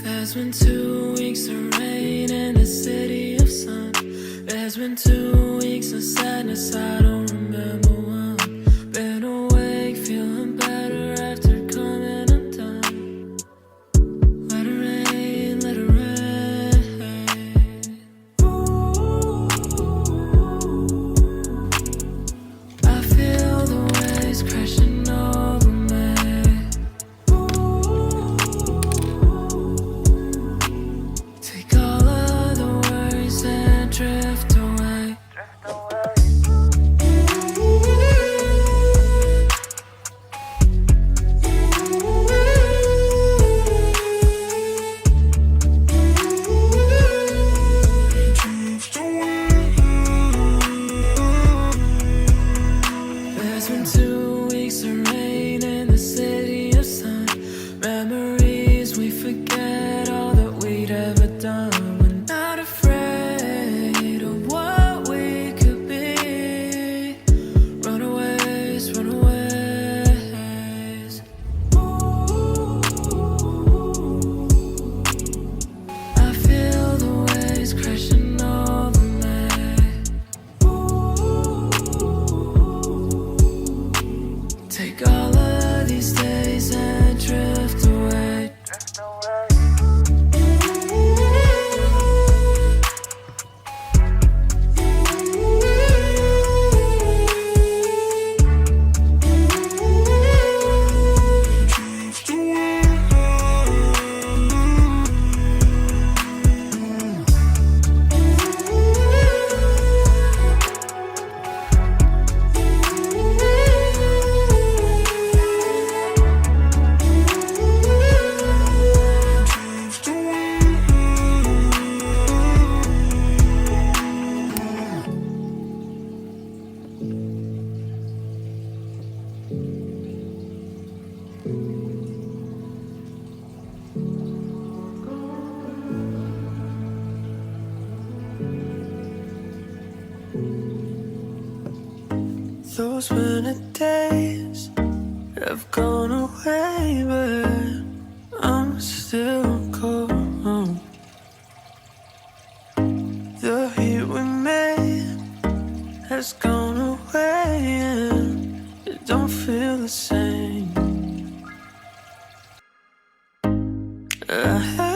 There's been 2 weeks of rain in a city of sun. There's been 2 weeks of sadness, I don't remember one. Been awake, feeling better after coming undone. Let it rain, let it rain. I feel the waves crashing over me. Take all of the worries and drift away. There's been 2 weeks of rain in the city of sun. Memories we forget all that we'd ever done. We're not afraid of what we could be. Runaways, runaways. I feel the waves crashing over me. Take all of these days and drift away. Those winter days have gone away, but I'm still cold. The heat we made has gone away, and it don't feel the same. I